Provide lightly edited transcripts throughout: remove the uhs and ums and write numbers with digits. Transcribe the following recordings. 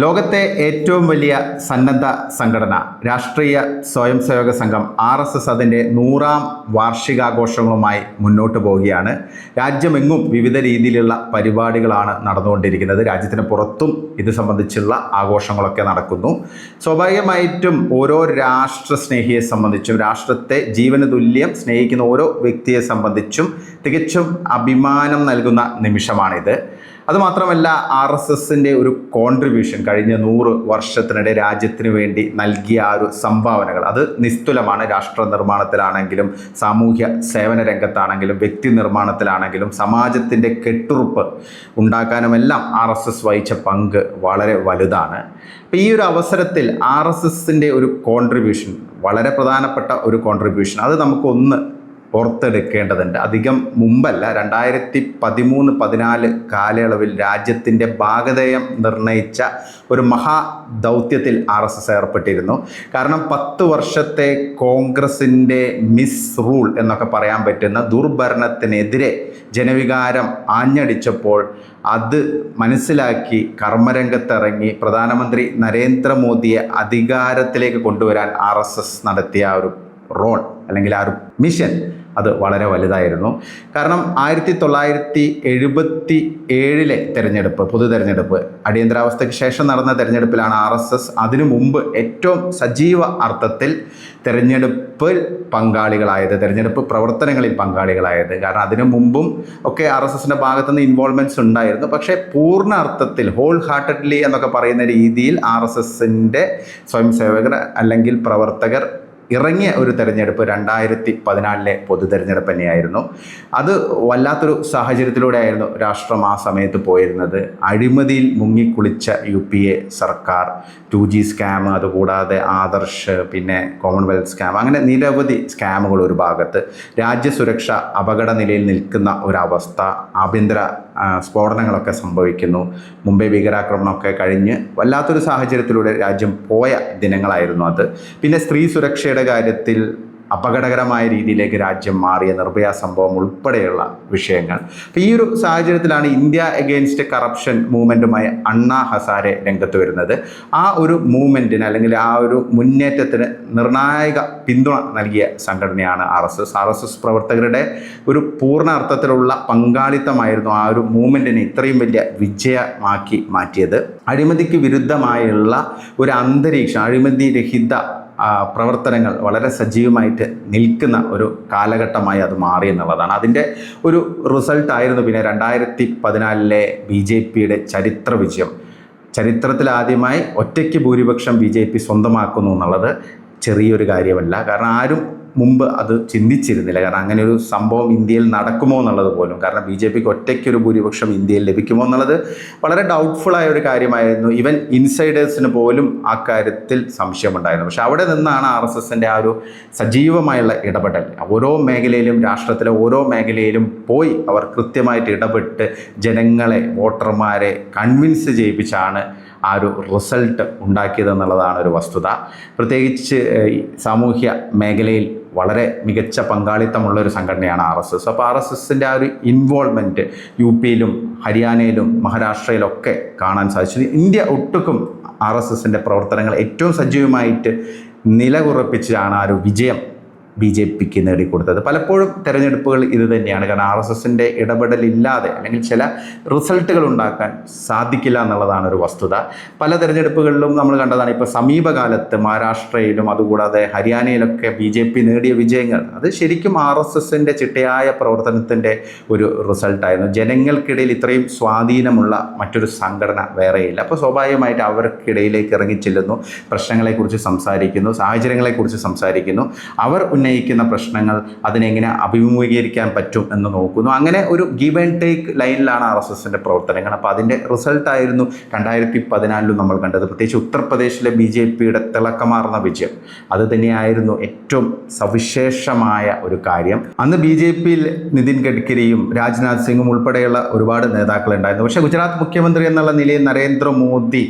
ലോകത്തെ ഏറ്റവും വലിയ സന്നദ്ധ സംഘടന രാഷ്ട്രീയ സ്വയം സേവക സംഘം RSS അതിൻ്റെ 100ാം വാർഷികാഘോഷങ്ങളുമായി മുന്നോട്ട് പോവുകയാണ്. രാജ്യമെങ്ങും വിവിധ രീതിയിലുള്ള പരിപാടികളാണ് നടന്നുകൊണ്ടിരിക്കുന്നത്. രാജ്യത്തിന് പുറത്തും ഇത് സംബന്ധിച്ചുള്ള ആഘോഷങ്ങളൊക്കെ നടക്കുന്നു. സ്വാഭാവികമായിട്ടും ഓരോ രാഷ്ട്രസ്നേഹിയെ സംബന്ധിച്ചും രാഷ്ട്രത്തെ ജീവന് തുല്യം സ്നേഹിക്കുന്ന ഓരോ വ്യക്തിയെ സംബന്ധിച്ചും തികച്ചും അഭിമാനം നൽകുന്ന നിമിഷമാണിത്. അതുമാത്രമല്ല, RSSൻ്റെ ഒരു കോൺട്രിബ്യൂഷൻ കഴിഞ്ഞ 100 വർഷത്തിനിടെ രാജ്യത്തിന് വേണ്ടി നൽകിയ ഒരു സംഭാവനകൾ അത് നിസ്തുലമാണ്. രാഷ്ട്ര നിർമ്മാണത്തിലാണെങ്കിലും സാമൂഹ്യ സേവന രംഗത്താണെങ്കിലും വ്യക്തി നിർമ്മാണത്തിലാണെങ്കിലും സമാജത്തിൻ്റെ കെട്ടുറപ്പ് ഉണ്ടാക്കാനുമെല്ലാം RSS വഹിച്ച പങ്ക് വളരെ വലുതാണ്. അപ്പോൾ ഈ ഒരു അവസരത്തിൽ RSSൻ്റെ ഒരു കോൺട്രിബ്യൂഷൻ, വളരെ പ്രധാനപ്പെട്ട ഒരു കോൺട്രിബ്യൂഷൻ, അത് നമുക്കൊന്ന് ഓർത്തെടുക്കേണ്ടതുണ്ട്. അധികം മുമ്പല്ല, 2013-14 കാലയളവിൽ രാജ്യത്തിൻ്റെ ഭാഗധേയം നിർണയിച്ച ഒരു മഹാദൗത്യത്തിൽ RSS ഏർപ്പെട്ടിരുന്നു. കാരണം 10 വർഷത്തെ കോൺഗ്രസിൻ്റെ മിസ് റൂൾ എന്നൊക്കെ പറയാൻ പറ്റുന്ന ദുർഭരണത്തിനെതിരെ ജനവികാരം ആഞ്ഞടിച്ചപ്പോൾ അത് മനസ്സിലാക്കി കർമ്മരംഗത്തിറങ്ങി പ്രധാനമന്ത്രി നരേന്ദ്രമോദിയെ അധികാരത്തിലേക്ക് കൊണ്ടുവരാൻ RSS നടത്തിയ ഒരു റോൾ അല്ലെങ്കിൽ ആ ഒരു മിഷൻ അത് വളരെ വലുതായിരുന്നു. കാരണം 1977 തെരഞ്ഞെടുപ്പ്, പൊതു തെരഞ്ഞെടുപ്പ്, അടിയന്തരാവസ്ഥയ്ക്ക് ശേഷം നടന്ന തെരഞ്ഞെടുപ്പിലാണ് RSS അതിനു മുമ്പ് ഏറ്റവും സജീവ അർത്ഥത്തിൽ തെരഞ്ഞെടുപ്പിൽ പങ്കാളികളായത്, തെരഞ്ഞെടുപ്പ് പ്രവർത്തനങ്ങളിൽ പങ്കാളികളായത്. കാരണം അതിനു മുമ്പും ഒക്കെ RSSൻ്റെ ഭാഗത്തുനിന്ന് ഇൻവോൾവ്മെൻറ്റ്സ് ഉണ്ടായിരുന്നു. പക്ഷേ പൂർണ്ണ അർത്ഥത്തിൽ ഹോൾ ഹാർട്ടഡ്ലി എന്നൊക്കെ പറയുന്ന രീതിയിൽ RSSൻ്റെ സ്വയം സേവകർ അല്ലെങ്കിൽ പ്രവർത്തകർ ഇറങ്ങിയ ഒരു തെരഞ്ഞെടുപ്പ് 2014 പൊതു തെരഞ്ഞെടുപ്പ് തന്നെയായിരുന്നു. അത് വല്ലാത്തൊരു സാഹചര്യത്തിലൂടെ ആയിരുന്നു രാഷ്ട്രം ആ സമയത്ത് പോയിരുന്നത്. അഴിമതിയിൽ മുങ്ങിക്കുളിച്ച UPA സർക്കാർ, 2G സ്കാം, അതുകൂടാതെ ആദർശ്, പിന്നെ കോമൺവെൽത്ത് സ്കാം, അങ്ങനെ നിരവധി സ്കാമുകൾ ഒരു ഭാഗത്ത്, രാജ്യസുരക്ഷ അപകട നിലയിൽ നിൽക്കുന്ന ഒരവസ്ഥ, ആഭ്യന്തര സ്ഫോടനങ്ങളൊക്കെ സംഭവിക്കുന്നു, മുംബൈ ഭീകരാക്രമണമൊക്കെ കഴിഞ്ഞ് വല്ലാത്തൊരു സാഹചര്യത്തിലൂടെ രാജ്യം പോയ ദിനങ്ങളായിരുന്നു അത്. പിന്നെ സ്ത്രീ സുരക്ഷയുടെ കാര്യത്തിൽ അപകടകരമായ രീതിയിലേക്ക് രാജ്യം മാറിയ നിർഭയ സംഭവം ഉൾപ്പെടെയുള്ള വിഷയങ്ങൾ. അപ്പോൾ ഈ ഒരു സാഹചര്യത്തിലാണ് ഇന്ത്യ എഗെയിൻസ്റ്റ് കറപ്ഷൻ മൂവ്മെൻറ്റുമായി അണ്ണാ ഹസാരെ രംഗത്ത് വരുന്നത്. ആ ഒരു മൂവ്മെൻറ്റിന് അല്ലെങ്കിൽ ആ ഒരു മുന്നേറ്റത്തിന് നിർണായക പിന്തുണ നൽകിയ സംഘടനയാണ് RSS പ്രവർത്തകരുടെ ഒരു പൂർണ്ണ അർത്ഥത്തിലുള്ള പങ്കാളിത്തമായിരുന്നു ആ ഒരു മൂവ്മെൻറ്റിനെ ഇത്രയും വലിയ വിജയമാക്കി മാറ്റിയത്. അഴിമതിക്ക് വിരുദ്ധമായുള്ള ഒരു അന്തരീക്ഷം, അഴിമതി രഹിത പ്രവർത്തനങ്ങൾ വളരെ സജീവമായിട്ട് നിൽക്കുന്ന ഒരു കാലഘട്ടമായി അത് മാറി എന്നുള്ളതാണ്. അതിൻ്റെ ഒരു റിസൾട്ടായിരുന്നു പിന്നെ 2014 BJPയുടെ ചരിത്ര വിജയം. ചരിത്രത്തിലാദ്യമായി ഒറ്റയ്ക്ക് ഭൂരിപക്ഷം BJP സ്വന്തമാക്കുന്നു എന്നുള്ളത് ചെറിയൊരു കാര്യമല്ല. കാരണം ആരും മുമ്പ് അത് ചിന്തിച്ചിരുന്നില്ല. കാരണം അങ്ങനെ ഒരു സംഭവം ഇന്ത്യയിൽ നടക്കുമോ എന്നുള്ളത് പോലും, കാരണം BJPക്ക് ഒറ്റയ്ക്കൊരു ഭൂരിപക്ഷം ഇന്ത്യയിൽ ലഭിക്കുമോ എന്നുള്ളത് വളരെ ഡൗട്ട്ഫുള്ളായ ഒരു കാര്യമായിരുന്നു. ഈവൻ ഇൻസൈഡേഴ്സിന് പോലും ആ കാര്യത്തിൽ സംശയമുണ്ടായിരുന്നു. പക്ഷെ അവിടെ നിന്നാണ് RSSൻ്റെ ആ ഒരു സജീവമായുള്ള ഇടപെടൽ. ഓരോ മേഖലയിലും, രാഷ്ട്രത്തിലെ ഓരോ മേഖലയിലും പോയി അവർ കൃത്യമായിട്ട് ഇടപെട്ട് ജനങ്ങളെ, വോട്ടർമാരെ കൺവിൻസ് ചെയ്യിപ്പിച്ചാണ് ആ ഒരു റിസൾട്ട് ഉണ്ടാക്കിയതെന്നുള്ളതാണ് ഒരു വസ്തുത. പ്രത്യേകിച്ച് സാമൂഹ്യ മേഖലയിൽ വളരെ മികച്ച പങ്കാളിത്തമുള്ളൊരു സംഘടനയാണ് RSS. അപ്പോൾ RSSൻ്റെ ആ ഒരു ഇൻവോൾവ്മെൻറ്റ് UPയിലും ഹരിയാനയിലും മഹാരാഷ്ട്രയിലൊക്കെ കാണാൻ സാധിച്ചു. ഇന്ത്യ ഒട്ടുക്കും RSSൻ്റെ പ്രവർത്തനങ്ങൾ ഏറ്റവും സജീവമായിട്ട് നിലയുറപ്പിച്ചാണ് ആ ഒരു വിജയം BJPക്ക് നേടിക്കൊടുത്തത്. പലപ്പോഴും തെരഞ്ഞെടുപ്പുകൾ ഇത് തന്നെയാണ്. കാരണം RSSൻ്റെ ഇടപെടലില്ലാതെ അല്ലെങ്കിൽ ചില റിസൾട്ടുകൾ ഉണ്ടാക്കാൻ സാധിക്കില്ല എന്നുള്ളതാണ് ഒരു വസ്തുത. പല തെരഞ്ഞെടുപ്പുകളിലും നമ്മൾ കണ്ടതാണ്. ഇപ്പോൾ സമീപകാലത്ത് മഹാരാഷ്ട്രയിലും അതുകൂടാതെ ഹരിയാനയിലൊക്കെ BJP നേടിയ വിജയങ്ങൾ അത് ശരിക്കും RSSൻ്റെ ചിട്ടയായ പ്രവർത്തനത്തിൻ്റെ ഒരു റിസൾട്ടായിരുന്നു. ജനങ്ങൾക്കിടയിൽ ഇത്രയും സ്വാധീനമുള്ള മറ്റൊരു സംഘടന വേറെയില്ല. അപ്പോൾ സ്വാഭാവികമായിട്ട് അവർക്കിടയിലേക്ക് ഇറങ്ങിച്ചെല്ലുന്നു, പ്രശ്നങ്ങളെക്കുറിച്ച് സംസാരിക്കുന്നു, സാഹചര്യങ്ങളെക്കുറിച്ച് സംസാരിക്കുന്നു, അവർ ഉന്നയിക്കുന്ന പ്രശ്നങ്ങൾ അതിനെങ്ങനെ അഭിമുഖീകരിക്കാൻ പറ്റും എന്ന് നോക്കുന്നു. അങ്ങനെ ഒരു ഗീവ് ആൻഡ് ടേക്ക് ലൈനിലാണ് RSSൻ്റെ പ്രവർത്തനങ്ങൾ. അപ്പോൾ അതിൻ്റെ റിസൾട്ടായിരുന്നു 2014 നമ്മൾ കണ്ടത്. പ്രത്യേകിച്ച് ഉത്തർപ്രദേശിലെ BJPയുടെ തിളക്കമാർന്ന വിജയം അത് തന്നെയായിരുന്നു ഏറ്റവും സവിശേഷമായ ഒരു കാര്യം. അന്ന് BJPയിൽ നിതിൻ ഗഡ്കരിയും രാജ്നാഥ് സിംഗും ഉൾപ്പെടെയുള്ള ഒരുപാട് നേതാക്കളുണ്ടായിരുന്നു. പക്ഷേ ഗുജറാത്ത് മുഖ്യമന്ത്രി എന്നുള്ള നിലയിൽ നരേന്ദ്രമോദി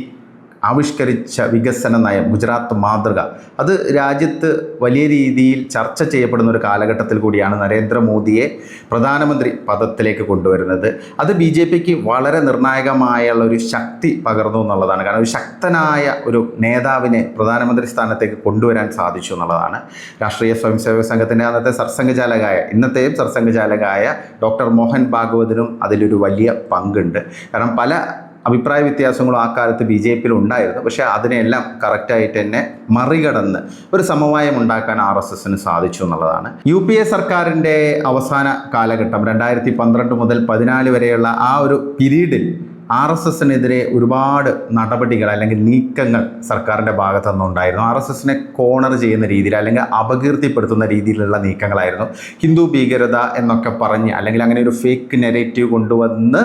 ആവിഷ്കരിച്ച വികസന നയം, ഗുജറാത്ത് മാതൃക, അത് രാജ്യത്ത് വലിയ രീതിയിൽ ചർച്ച ചെയ്യപ്പെടുന്ന ഒരു കാലഘട്ടത്തിൽ കൂടിയാണ് നരേന്ദ്രമോദിയെ പ്രധാനമന്ത്രി പദത്തിലേക്ക് കൊണ്ടുവരുന്നത്. അത് BJPക്ക് വളരെ നിർണായകമായുള്ള ഒരു ശക്തി പകർന്നു എന്നുള്ളതാണ്. കാരണം ഒരു ശക്തനായ ഒരു നേതാവിനെ പ്രധാനമന്ത്രി സ്ഥാനത്തേക്ക് കൊണ്ടുവരാൻ സാധിച്ചു എന്നുള്ളതാണ്. രാഷ്ട്രീയ സ്വയംസേവക സംഘത്തിൻ്റെ അന്നത്തെ സർസംഘചാലകായ, ഇന്നത്തെയും സർസംഘചാലകായ ഡോക്ടർ മോഹൻ ഭാഗവതിനും അതിലൊരു വലിയ പങ്കുണ്ട്. കാരണം പല അഭിപ്രായ വ്യത്യാസങ്ങളും ആ കാലത്ത് BJPയിൽ ഉണ്ടായിരുന്നു. പക്ഷേ അതിനെല്ലാം കറക്റ്റായിട്ട് തന്നെ മറികടന്ന് ഒരു സമവായം ഉണ്ടാക്കാൻ RSSന് സാധിച്ചു എന്നുള്ളതാണ്. UPA സർക്കാരിൻ്റെ അവസാന കാലഘട്ടം 2012 മുതൽ 2014 വരെയുള്ള ആ ഒരു പീരീഡിൽ RSSനെതിരെ ഒരുപാട് നടപടികൾ അല്ലെങ്കിൽ നീക്കങ്ങൾ സർക്കാരിൻ്റെ ഭാഗത്തു നിന്നുണ്ടായിരുന്നു. RSSനെ കോണർ ചെയ്യുന്ന രീതിയിൽ അല്ലെങ്കിൽ അപകീർത്തിപ്പെടുത്തുന്ന രീതിയിലുള്ള നീക്കങ്ങളായിരുന്നു. ഹിന്ദു ഭീകരത എന്നൊക്കെ പറഞ്ഞ് അല്ലെങ്കിൽ അങ്ങനെ ഒരു ഫേക്ക് നെറേറ്റീവ് കൊണ്ടുവന്ന്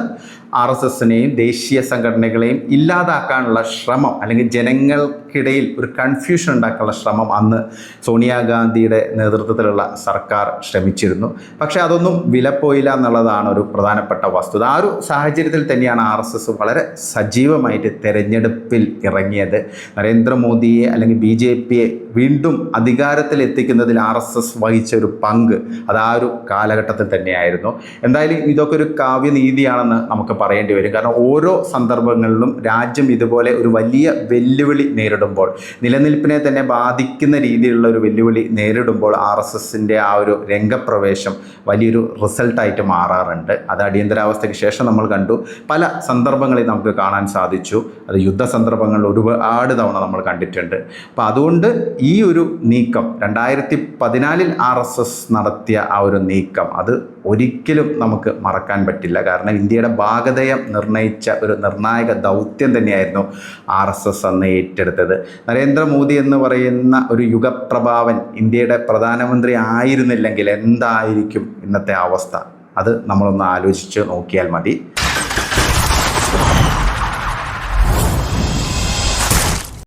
RSSനെയും ദേശീയ സംഘടനകളെയും ഇല്ലാതാക്കാനുള്ള ശ്രമം അല്ലെങ്കിൽ ജനങ്ങൾക്കിടയിൽ ഒരു കൺഫ്യൂഷൻ ഉണ്ടാക്കാനുള്ള ശ്രമം അന്ന് സോണിയാഗാന്ധിയുടെ നേതൃത്വത്തിലുള്ള സർക്കാർ ശ്രമിച്ചിരുന്നു. പക്ഷേ അതൊന്നും വിലപ്പോയില്ല എന്നുള്ളതാണ് ഒരു പ്രധാനപ്പെട്ട വസ്തുത. ആ ഒരു സാഹചര്യത്തിൽ തന്നെയാണ് RSS വളരെ സജീവമായിട്ട് തെരഞ്ഞെടുപ്പിൽ ഇറങ്ങിയത്. നരേന്ദ്രമോദിയെ അല്ലെങ്കിൽ BJPയെ വീണ്ടും അധികാരത്തിൽ എത്തിക്കുന്നതിൽ RSS വഹിച്ച ഒരു പങ്ക് അത് ആ ഒരു കാലഘട്ടത്തിൽ തന്നെയായിരുന്നു. എന്തായാലും ഇതൊക്കെ ഒരു കാവ്യനീതിയാണെന്ന് നമുക്ക് പറയേണ്ടി വരും. കാരണം ഓരോ സന്ദർഭങ്ങളിലും രാജ്യം ഇതുപോലെ ഒരു വലിയ വെല്ലുവിളി നേരിടുമ്പോൾ, നിലനിൽപ്പിനെ തന്നെ ബാധിക്കുന്ന രീതിയിലുള്ള ഒരു വെല്ലുവിളി നേരിടുമ്പോൾ RSSൻ്റെ ആ ഒരു രംഗപ്രവേശം വലിയൊരു റിസൾട്ടായിട്ട് മാറാറുണ്ട്. അത് അടിയന്തരാവസ്ഥയ്ക്ക് ശേഷം നമ്മൾ കണ്ടു. പല സന്ദർഭങ്ങളിൽ നമുക്ക് കാണാൻ സാധിച്ചു. അത് യുദ്ധ സന്ദർഭങ്ങളിൽ ഒരുപാട് തവണ നമ്മൾ കണ്ടിട്ടുണ്ട്. അപ്പോൾ അതുകൊണ്ട് ഈ ഒരു നീക്കം 2014 RSS നടത്തിയ ആ ഒരു നീക്കം അത് ഒരിക്കലും നമുക്ക് മറക്കാൻ പറ്റില്ല. കാരണം ഇന്ത്യയുടെ ഭാഗധേയം നിർണയിച്ച ഒരു നിർണായക ദൗത്യം തന്നെയായിരുന്നു RSS അന്ന് ഏറ്റെടുത്തത്. നരേന്ദ്രമോദി എന്ന് പറയുന്ന ഒരു യുഗപ്രഭാവൻ ഇന്ത്യയുടെ പ്രധാനമന്ത്രി ആയിരുന്നില്ലെങ്കിൽ എന്തായിരിക്കും ഇന്നത്തെ അവസ്ഥ? അത് നമ്മളൊന്ന് ആലോചിച്ച് നോക്കിയാൽ മതി.